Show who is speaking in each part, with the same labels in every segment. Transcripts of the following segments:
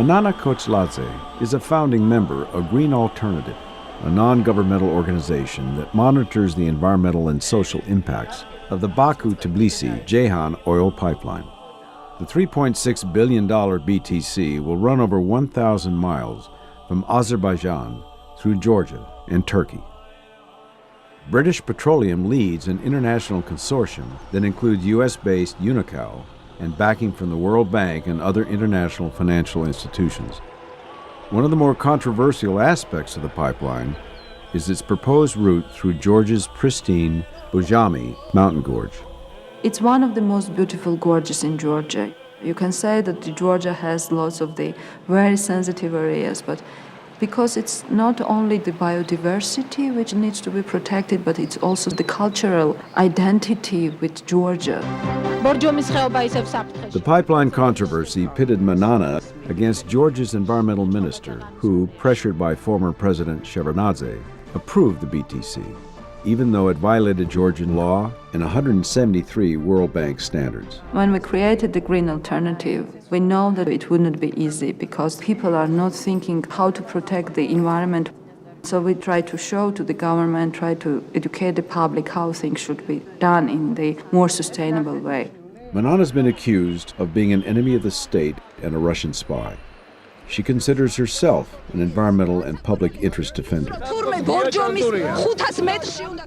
Speaker 1: Manana Kochladze is a founding member of Green Alternative, a non-governmental organization that monitors the environmental and social impacts of the Baku-Tbilisi-Ceyhan oil pipeline. The $3.6 billion BTC will run over 1,000 miles from Azerbaijan through Georgia and Turkey. British Petroleum leads an international consortium that includes U.S.-based Unocal and backing from the World Bank and other international financial institutions. One of the more controversial aspects of the pipeline is its proposed route through Georgia's pristine Bojami mountain gorge.
Speaker 2: It's one of the most beautiful gorges in Georgia. You can say that Georgia has lots of the very sensitive areas, but because it's not only the biodiversity which needs to be protected, but it's also the cultural identity with Georgia.
Speaker 1: The pipeline controversy pitted Manana against Georgia's environmental minister, who, pressured by former President Shevardnadze, approved the BTC, even though it violated Georgian law and 173 World Bank standards.
Speaker 2: When we created the Green Alternative, we know that it wouldn't be easy because people are not thinking how to protect the environment. So we try to show to the government, try to educate the public how things should be done in the more sustainable way.
Speaker 1: Manana's been accused of being an enemy of the state and a Russian spy. She considers herself an environmental and public interest defender.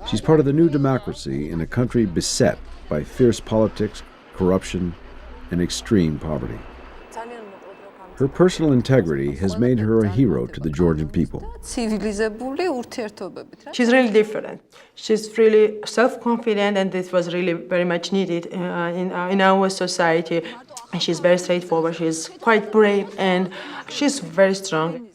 Speaker 1: She's part of the new democracy in a country beset by fierce politics, corruption, and extreme poverty. Her personal integrity has made her a hero to the Georgian people.
Speaker 3: She's really different. She's really self-confident, and this was really very much needed in our society. And she's very straightforward, she's quite brave, and she's very strong.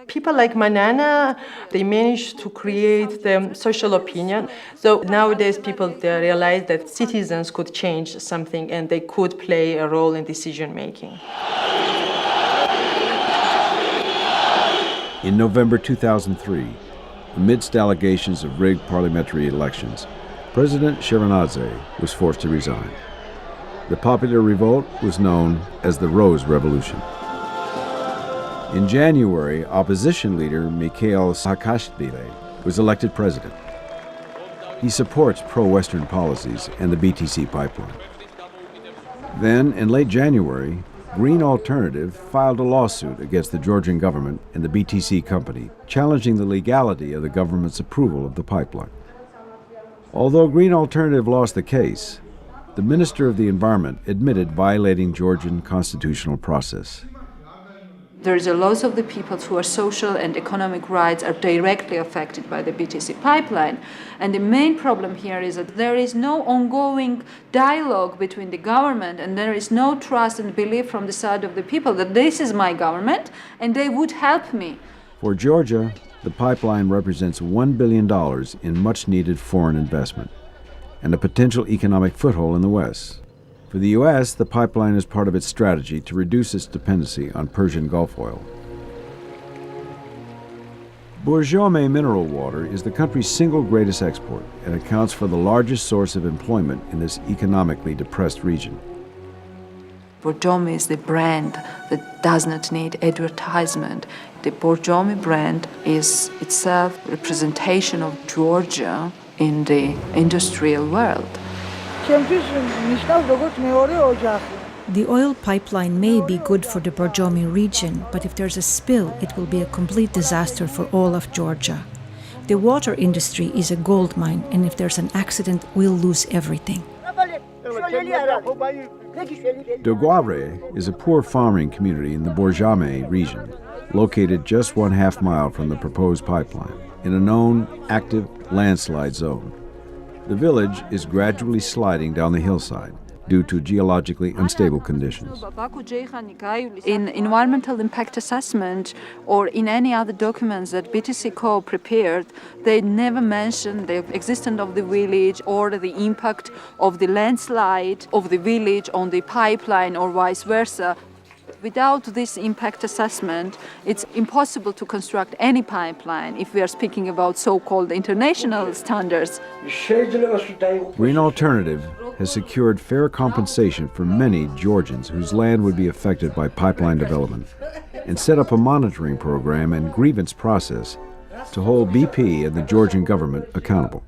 Speaker 3: People like Manana, they managed to create the social opinion. So nowadays people they realize that citizens could change something and they could play a role in decision making.
Speaker 1: In November 2003, amidst allegations of rigged parliamentary elections, President Shevardnadze was forced to resign. The popular revolt was known as the Rose Revolution. In January, opposition leader Mikhail Saakashvili was elected president. He supports pro-Western policies and the BTC pipeline. Then, in late January, Green Alternative filed a lawsuit against the Georgian government and the BTC company, challenging the legality of the government's approval of the pipeline. Although Green Alternative lost the case, the Minister of the Environment admitted violating Georgian constitutional process.
Speaker 2: There is a loss of the people whose social and economic rights are directly affected by the BTC pipeline. And the main problem here is that there is no ongoing dialogue between the government, and there is no trust and belief from the side of the people that this is my government and they would help me.
Speaker 1: For Georgia, the pipeline represents $1 billion in much-needed foreign investment and a potential economic foothold in the West. For the U.S., the pipeline is part of its strategy to reduce its dependency on Persian Gulf oil. Borjome mineral water is the country's single greatest export and accounts for the largest source of employment in this economically depressed region.
Speaker 2: Borjome is the brand that does not need advertisement. The Borjome brand is itself a representation of Georgia in the industrial world.
Speaker 4: The oil pipeline may be good for the Borjome region, but if there's a spill, it will be a complete disaster for all of Georgia. The water industry is a gold mine, and if there's an accident, we'll lose everything.
Speaker 1: Doguavre is a poor farming community in the Borjame region, located just 1/2 mile from the proposed pipeline, in a known active landslide zone. The village is gradually sliding down the hillside due to geologically unstable conditions.
Speaker 2: In environmental impact assessment or in any other documents that BTC Co. prepared, they never mentioned the existence of the village or the impact of the landslide of the village on the pipeline or vice versa. Without this impact assessment, it's impossible to construct any pipeline if we are speaking about so-called international standards.
Speaker 1: Green Alternative has secured fair compensation for many Georgians whose land would be affected by pipeline development and set up a monitoring program and grievance process to hold BP and the Georgian government accountable.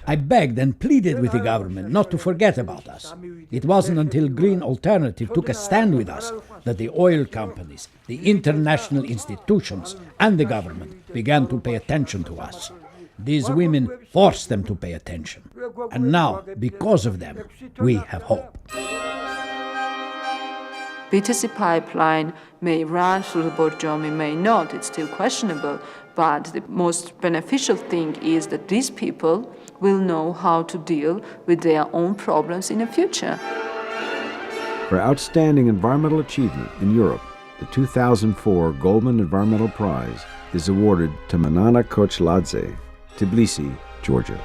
Speaker 5: I begged and pleaded with the government not to forget about us. It wasn't until Green Alternative took a stand with us that the oil companies, the international institutions, and the government began to pay attention to us. These women forced them to pay attention. And now, because of them, we have hope.
Speaker 2: BTC pipeline may run through the Borjomi, may not, it's still questionable, but the most beneficial thing is that these people will know how to deal with their own problems in the future.
Speaker 1: For outstanding environmental achievement in Europe, the 2004 Goldman Environmental Prize is awarded to Manana Kochladze, Tbilisi, Georgia.